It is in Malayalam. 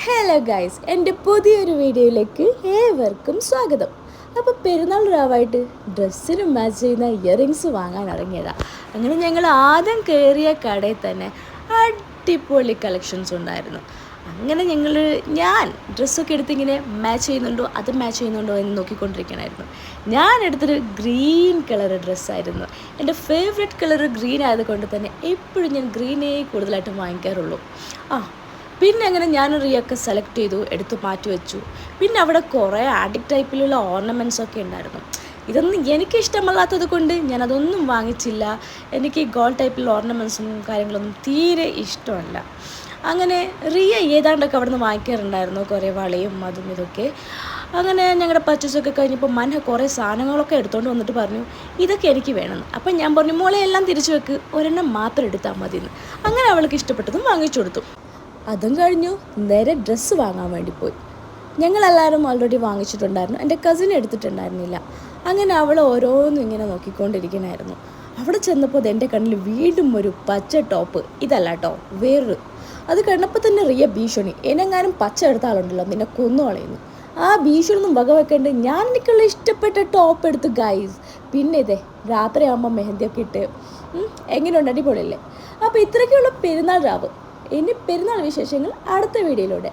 ഹലോ ഗൈസ്, എൻ്റെ പുതിയൊരു വീഡിയോയിലേക്ക് ഏവർക്കും സ്വാഗതം. അപ്പോൾ പെരുന്നാൾ രാവായിട്ട് ഡ്രസ്സിന് മാച്ച് ചെയ്യുന്ന ഇയറിങ്സ് വാങ്ങാൻ ഇറങ്ങിയതാണ്. അങ്ങനെ ഞങ്ങൾ ആദ്യം കയറിയ കടയിൽ തന്നെ അടിപൊളി കളക്ഷൻസ് ഉണ്ടായിരുന്നു. അങ്ങനെ ഞാൻ ഡ്രസ്സൊക്കെ എടുത്തിങ്ങനെ മാച്ച് ചെയ്യുന്നുണ്ടോ എന്ന് നോക്കിക്കൊണ്ടിരിക്കണമായിരുന്നു. ഞാൻ എടുത്തൊരു ഗ്രീൻ കളർ ഡ്രസ്സായിരുന്നു. എൻ്റെ ഫേവറേറ്റ് കളർ ഗ്രീൻ ആയതുകൊണ്ട് തന്നെ എപ്പോഴും ഞാൻ ഗ്രീനേ കൂടുതലായിട്ടും വാങ്ങിക്കാറുള്ളൂ. പിന്നെ അങ്ങനെ ഞാൻ റിയൊക്കെ സെലക്ട് ചെയ്തു, എടുത്ത് മാറ്റി വെച്ചു. പിന്നെ അവിടെ കുറേ ആൻറ്റിക് ടൈപ്പിലുള്ള ഓർണമെൻറ്റ്സൊക്കെ ഉണ്ടായിരുന്നു. ഇതൊന്നും എനിക്ക് ഇഷ്ടമല്ലാത്തത് കൊണ്ട് ഞാനതൊന്നും വാങ്ങിച്ചില്ല. എനിക്ക് ഗോൾഡ് ടൈപ്പിലുള്ള ഓർണമെൻറ്റ്സും കാര്യങ്ങളൊന്നും തീരെ ഇഷ്ടമല്ല. അങ്ങനെ റിയ ഏതാണ്ടൊക്കെ അവിടെ നിന്ന് വാങ്ങിക്കാറുണ്ടായിരുന്നു, കുറേ വളയും അതും ഇതൊക്കെ. അങ്ങനെ ഞങ്ങളുടെ പർച്ചേസൊക്കെ കഴിഞ്ഞപ്പോൾ മൻഹ കുറേ സാധനങ്ങളൊക്കെ എടുത്തുകൊണ്ട് വന്നിട്ട് പറഞ്ഞു ഇതൊക്കെ എനിക്ക് വേണമെന്ന്. അപ്പം ഞാൻ പറഞ്ഞു മോളെ എല്ലാം തിരിച്ചു വെക്ക്, ഒരെണ്ണം മാത്രം എടുത്താൽ മതിയെന്ന്. അങ്ങനെ അവൾക്ക് ഇഷ്ടപ്പെട്ടതും വാങ്ങിച്ചു കൊടുത്തു. അതും കഴിഞ്ഞു നേരെ ഡ്രസ്സ് വാങ്ങാൻ വേണ്ടി പോയി. ഞങ്ങളെല്ലാവരും ഓൾറെഡി വാങ്ങിച്ചിട്ടുണ്ടായിരുന്നു, എൻ്റെ കസിൻ എടുത്തിട്ടുണ്ടായിരുന്നില്ല. അങ്ങനെ അവൾ ഓരോന്നും ഇങ്ങനെ നോക്കിക്കൊണ്ടിരിക്കണമായിരുന്നു. അവിടെ ചെന്നപ്പോൾ എൻ്റെ കണ്ണിൽ വീണ്ടും ഒരു പച്ച ടോപ്പ്. ഇതല്ല കേട്ടോ, വേറൊരു. അത് കണ്ടപ്പോൾ തന്നെ റിയ ഭീഷണി, എന്നെങ്ങാനും പച്ച എടുത്ത ആളുണ്ടല്ലോ നിന്നെ കൊന്നു കളയുന്നു. ആ ഭീഷണിയൊന്നും വകവെക്കേണ്ട ഞാൻ എനിക്കുള്ള ഇഷ്ടപ്പെട്ട ടോപ്പ് എടുത്തു ഗൈസ്. പിന്നെ ഇതേ രാത്രിയാകുമ്പോൾ മെഹന്തിയൊക്കെ ഇട്ട് എങ്ങനെയുണ്ട്, അടിപൊളിയല്ലേ? അപ്പോൾ ഇത്രയ്ക്കുള്ള പെരുന്നാൾ രാവ്. ഇനി പെരുന്നാൾ വിശേഷങ്ങൾ അടുത്ത വീഡിയോയിലൂടെ.